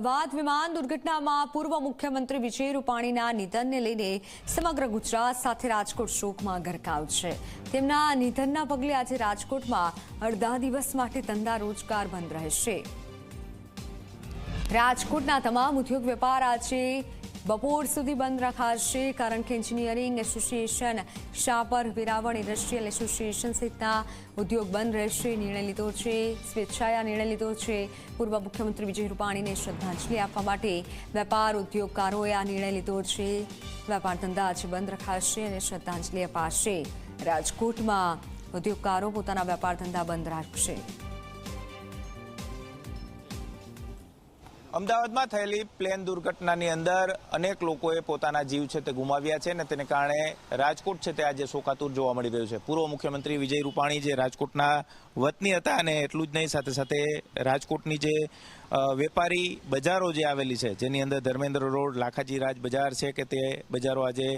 અમદાવાદ વિમાન દુર્ઘટનામાં પૂર્વ મુખ્યમંત્રી વિજય રૂપાણીના નિધનને લઈને સમગ્ર ગુજરાત સાથે રાજકોટ શોકમાં ગરકાવ છે। તેમના નિધનના પગલે આજે રાજકોટમાં અડધા દિવસ માટે ધંધા રોજગાર બંધ રહેશે। રાજકોટના તમામ ઉદ્યોગ વેપાર આજે બપોર સુધી બંધ રખાશે, કારણ કે engineering association, Shapar, Veraval industrial association સહિતના ઉદ્યોગ બંધ રહેશે। નિર્ણય લીધો છે, સ્વેચ્છાએ નિર્ણય લીધો છે। પૂર્વ મુખ્યમંત્રી વિજય રૂપાણીને શ્રદ્ધાંજલિ આપવા માટે વેપાર ઉદ્યોગકારોએ આ નિર્ણય લીધો છે। વેપાર ધંધા આજે બંધ રખાશે અને શ્રદ્ધાંજલિ અપાશે। રાજકોટમાં ઉદ્યોગકારો પોતાના વેપાર ધંધા બંધ રાખશે। અમદાવાદમાં થયેલી પ્લેન દુર્ઘટનાની અંદર અનેક લોકોએ પોતાના જીવ છે તે ગુમાવ્યા છે અને તેને કારણે રાજકોટ છે તે આજે શોકાતુર જોવા મળી રહ્યું છે। પૂર્વ મુખ્યમંત્રી વિજય રૂપાણી જે રાજકોટના વતની હતા અને એટલું જ નહીં, સાથે સાથે રાજકોટની જે વેપારી બજારો જે આવેલી છે, જેની અંદર ધર્મેન્દ્ર રોડ, લાખાજી રાજ બજાર છે કે તે બજારો આજે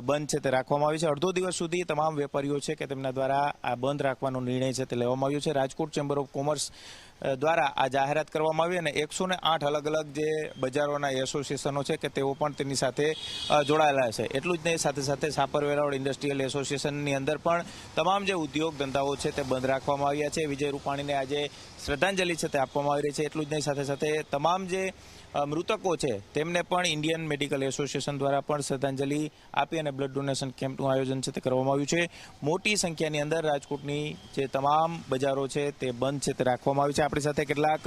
બંધ છે તે રાખવામાં આવી છે। અડધો દિવસ સુધી તમામ વેપારીઓ છે કે તેમના દ્વારા આ બંધ રાખવાનો નિર્ણય છે તે લેવામાં આવ્યો છે। રાજકોટ ચેમ્બર ઓફ કોમર્સ દ્વારા આ જાહેરાત કરવામાં આવી અને 108 અલગ અલગ જે બજારોના એસોસિએશનો છે કે તેઓ પણ તેની સાથે જોડાયેલા છે। એટલું જ નહીં, સાથે સાથે શાપર વેરાવળ ઇન્ડસ્ટ્રીયલ એસોસિએશનની અંદર પણ તમામ જે ઉદ્યોગ ધંધાઓ છે તે બંધ રાખવામાં આવ્યા છે। વિજય રૂપાણીને આજે શ્રદ્ધાંજલિ છે તે આપવામાં આવી રહી છે। એટલું જ નહીં, સાથે સાથે તમામ જે મૃતકો છે તેમને પણ ઇન્ડિયન મેડિકલ એસોસિએશન દ્વારા પણ શ્રદ્ધાંજલિ આપી અને બ્લડ ડોનેશન કેમ્પનું આયોજન છે તે કરવામાં આવ્યું છે। મોટી સંખ્યાની અંદર રાજકોટની જે તમામ બજારો છે તે બંધ છે તે રાખવામાં આવી છે। આપણી સાથે કેટલાક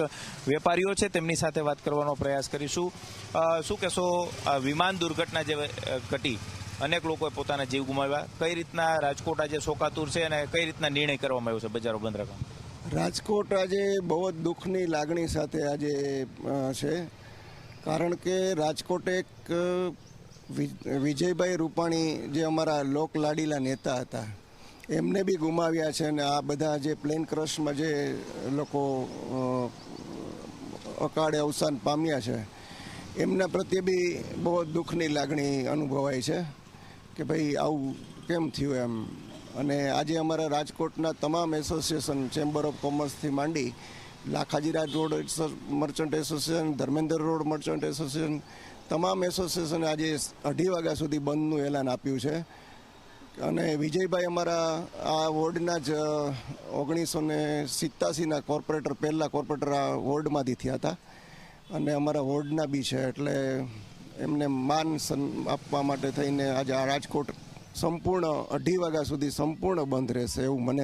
વેપારીઓ છે, તેમની સાથે વાત કરવાનો પ્રયાસ કરીશું। શું કહેશો, વિમાન દુર્ઘટના જે ઘટી, અનેક લોકોએ પોતાના જીવ ગુમાવ્યા, કઈ રીતના રાજકોટ આજે શોકાતુર છે અને કઈ રીતના નિર્ણય કરવામાં આવ્યો છે બજારો બંધ રાખવાનો? રાજકોટ આજે બહુ જ દુઃખની લાગણી સાથે આજે છે, કારણ કે રાજકોટ એક વિજયભાઈ રૂપાણી જે અમારા લોકલાડીલા નેતા હતા, એમને બી ગુમાવ્યા છે અને આ બધા જે પ્લેન ક્રશમાં જે લોકો અકાળે અવસાન પામ્યા છે એમના પ્રત્યે બી બહુ દુઃખની લાગણી અનુભવાય છે કે ભાઈ આવું કેમ થયું એમ। અને આજે અમારા રાજકોટના તમામ એસોસિએશન, ચેમ્બર ઓફ કોમર્સથી માંડી Lakhajiraj road merchant association, Dharmendra road merchant association, તમામ એસોસિએશને આજે 2:30 વાગ્યા સુધી બંધનું એલાન આપ્યું છે। અને વિજયભાઈ અમારા આ વોર્ડના જ 1987ના કોર્પોરેટર, પહેલાં કોર્પોરેટર આ વોર્ડમાંથી થયા હતા અને અમારા વોર્ડના બી છે, એટલે એમને માન આપવા માટે થઈને આજે આ રાજકોટ સંપૂર્ણ 2:30 વાગ્યા સુધી સંપૂર્ણ બંધ રહેશે એવું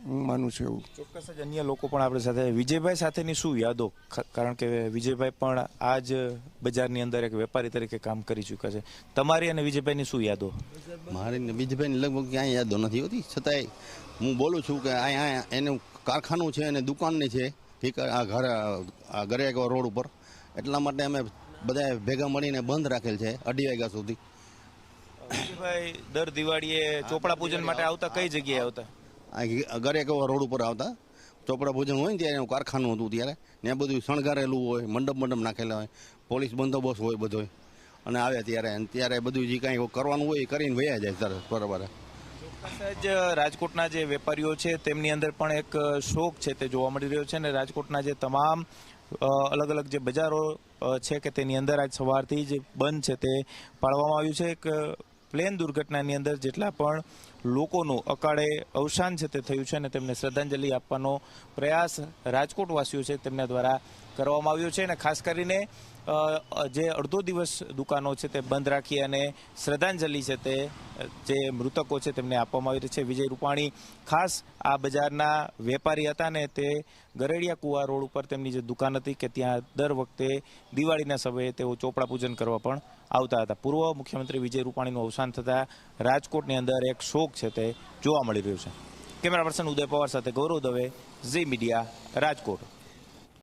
હું માનું છું। એવું ચોક્કસ જ અન્ય લોકો પણ આપણી સાથે, વિજયભાઈ સાથેની શું યાદો, કારણ કે વિજયભાઈ પણ આ જ બજારની અંદર એક વેપારી તરીકે કામ કરી ચૂક્યા છે, તમારી અને વિજયભાઈની શું યાદો? મારી વિજયભાઈની લગભગ ક્યાંય યાદો નથી હોતી, છતાંય હું બોલું છું કે અહીંયા એનું કારખાનું છે અને દુકાનની છે આ ઘરે રોડ ઉપર, એટલા માટે અમે બધા ભેગા મળીને બંધ રાખેલ છે 2:30 વાગ્યા સુધી। વિજયભાઈ દર દિવાળીએ ચોપડા પૂજન માટે આવતા, કઈ જગ્યાએ આવતા? ઘરે રોડ ઉપર આવતા, ચોપડા પૂજન હોય ને ત્યારે એનું કારખાનું હતું, ત્યારે ને બધું શણગારેલું હોય, મંડપ નાખેલા હોય, પોલીસ બંદોબસ્ત હોય બધો, અને આવે ત્યારે બધું જે કાંઈ કરવાનું હોય એ કરીને વયા જાય તરત બરાબર। ચોક્કસ જ રાજકોટના જે વેપારીઓ છે તેમની અંદર પણ એક શોક છે તે જોવા મળી રહ્યો છે અને રાજકોટના જે તમામ અલગ અલગ જે બજારો છે કે તેની અંદર આજ સવારથી જ બંધ છે તે પાડવામાં આવ્યું છે। એક પ્લેન દુર્ઘટનાની અંદર જેટલા પણ લોકોનું અકાળે અવસાન છે તે થયું છે અને તેમને શ્રદ્ધાંજલિ આપવાનો પ્રયાસ રાજકોટવાસીઓ છે તેમના દ્વારા કરવામાં આવ્યો છે અને ખાસ કરીને જે અડધો દિવસ દુકાનો છે તે બંધ રાખી અને શ્રદ્ધાંજલિ છે તે જે મૃતકો છે તેમને આપવામાં આવી રહી છે। વિજય રૂપાણી ખાસ આ બજારના વેપારી હતા ને તે ગરેડિયા કુવા રોડ ઉપર તેમની જે દુકાન હતી કે ત્યાં દર વખતે દિવાળીના સમયે તેઓ ચોપડા પૂજન કરવા પણ આવતા હતા। પૂર્વ મુખ્યમંત્રી વિજય રૂપાણીનું અવસાન થતાં રાજકોટની અંદર એક શોક છે તે જોવા મળી રહ્યું છે। કેમેરા પર્સન ઉદય પવાર સાથે ગૌરવ દવે, ઝી મીડિયા, રાજકોટ।